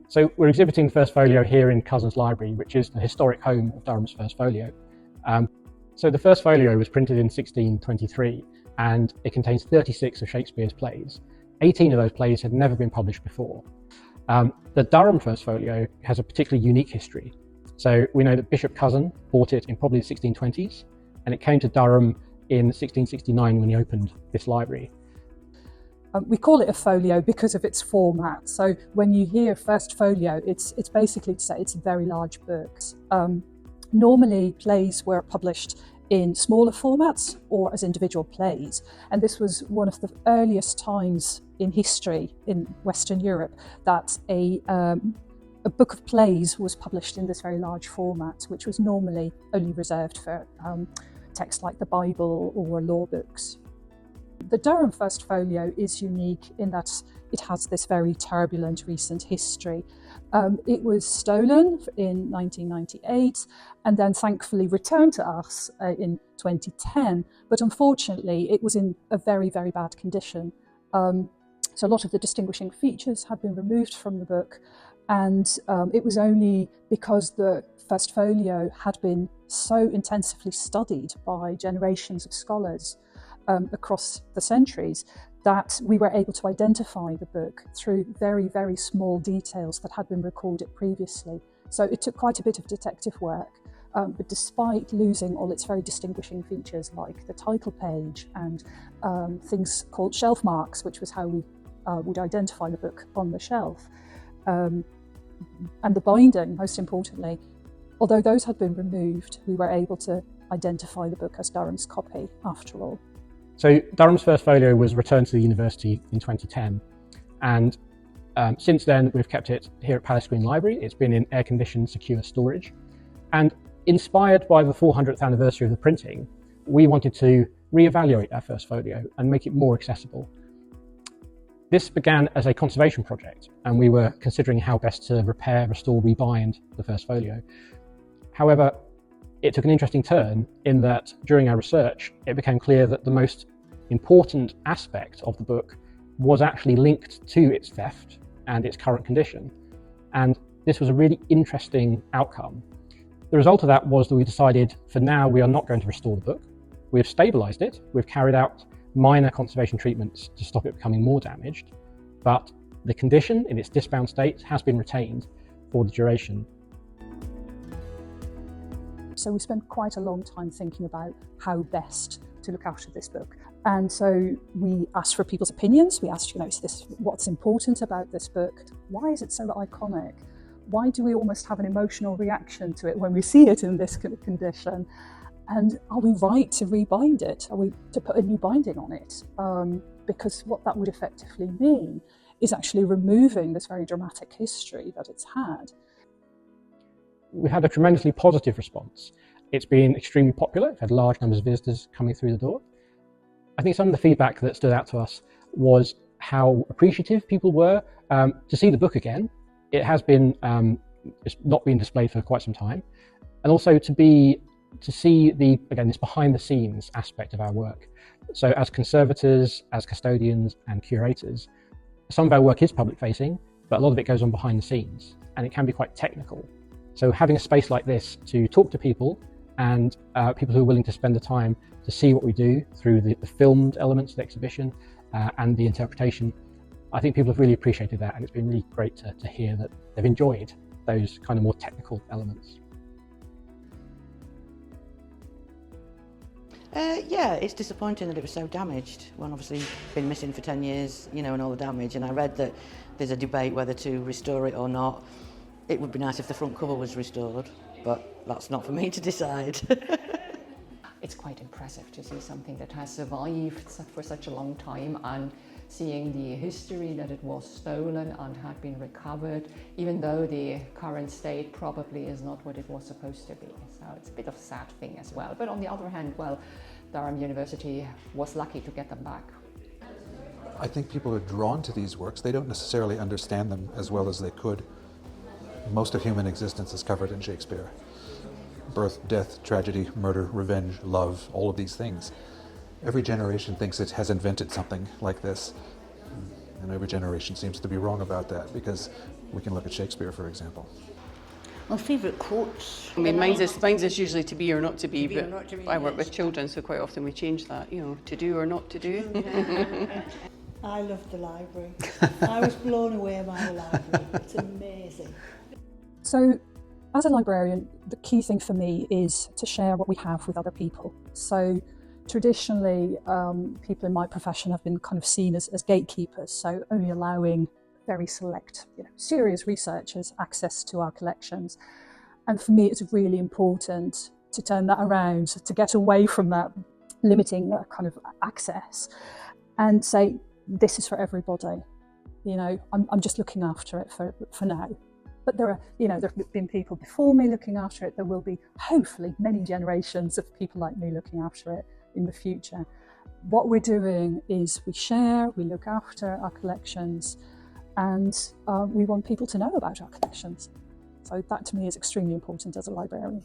So we're exhibiting the First Folio here in Cosin's library, which is the historic home of Durham's First Folio. So the First Folio was printed in 1623, and it contains 36 of Shakespeare's plays. 18 of those plays had never been published before. The Durham First Folio has a particularly unique history. So we know that Bishop Cosin bought it in probably the 1620s, and it came to Durham in 1669 when he opened this library. We call it a folio because of its format. So when you hear First Folio, it's basically to say it's a very large book. Normally plays were published in smaller formats or as individual plays. And this was one of the earliest times in history in Western Europe that a book of plays was published in this very large format, which was normally only reserved for texts like the Bible or law books. The Durham First Folio is unique in that it has this very turbulent recent history. It was stolen in 1998 and then thankfully returned to us in 2010, but unfortunately it was in a very, very bad condition. So a lot of the distinguishing features had been removed from the book, and it was only because the First Folio had been so intensively studied by generations of scholars across the centuries that we were able to identify the book through very, very small details that had been recorded previously. So it took quite a bit of detective work, but despite losing all its very distinguishing features like the title page and things called shelf marks, which was how we would identify the book on the shelf, and the binding, most importantly, although those had been removed, we were able to identify the book as Durham's copy after all. So Durham's First Folio was returned to the university in 2010, and since then we've kept it here at Palace Green Library. It's been in air-conditioned, secure storage, and inspired by the 400th anniversary of the printing, we wanted to re-evaluate our First Folio and make it more accessible. This began as a conservation project, and we were considering how best to repair, restore, rebind the First Folio. However, it took an interesting turn in that during our research, it became clear that the most important aspect of the book was actually linked to its theft and its current condition. And this was a really interesting outcome. The result of that was that we decided, for now, we are not going to restore the book. We've stabilized it. We've carried out minor conservation treatments to stop it becoming more damaged, but the condition in its disbound state has been retained for the duration. So we spent quite a long time thinking about how best to look after this book. And so we asked for people's opinions. We asked, is this what's important about this book? Why is it so iconic? Why do we almost have an emotional reaction to it when we see it in this kind of condition? And are we right to rebind it? Are we to put a new binding on it? Because what that would effectively mean is actually removing this very dramatic history that it's had. We had a tremendously positive response. It's been extremely popular. We've had large numbers of visitors coming through the door. I think some of the feedback that stood out to us was how appreciative people were to see the book again. It has been it's not been displayed for quite some time, and also to see this behind the scenes aspect of our work. So as conservators, as custodians and curators, some of our work is public facing, but a lot of it goes on behind the scenes, and it can be quite technical. So having a space like this to talk to people and people who are willing to spend the time to see what we do through the filmed elements of the exhibition and the interpretation, I think people have really appreciated that, and it's been really great to hear that they've enjoyed those kind of more technical elements. Yeah, it's disappointing that it was so damaged. Well, obviously been missing for 10 years, and all the damage, and I read that there's a debate whether to restore it or not. It would be nice if the front cover was restored, but that's not for me to decide. It's quite impressive to see something that has survived for such a long time, and seeing the history that it was stolen and had been recovered, even though the current state probably is not what it was supposed to be. So it's a bit of a sad thing as well. But on the other hand, Durham University was lucky to get them back. I think people are drawn to these works. They don't necessarily understand them as well as they could. Most of human existence is covered in Shakespeare. Birth, death, tragedy, murder, revenge, love, all of these things. Every generation thinks it has invented something like this. And every generation seems to be wrong about that, because we can look at Shakespeare, for example. My favourite quotes. I mean, mine's is usually to be or not to be, but not to be, I work yes. with children, so quite often we change that, to do or not to do. I love the library. I was blown away by the library. It's amazing. So, as a librarian, the key thing for me is to share what we have with other people. So, traditionally, people in my profession have been kind of seen as gatekeepers, so only allowing very select, serious researchers access to our collections. And for me, it's really important to turn that around, to get away from that limiting kind of access and say, this is for everybody. I'm just looking after it for now. But there have been people before me looking after it. There will be, hopefully, many generations of people like me looking after it in the future. What we're doing is we share, we look after our collections, and we want people to know about our collections. So that to me is extremely important as a librarian.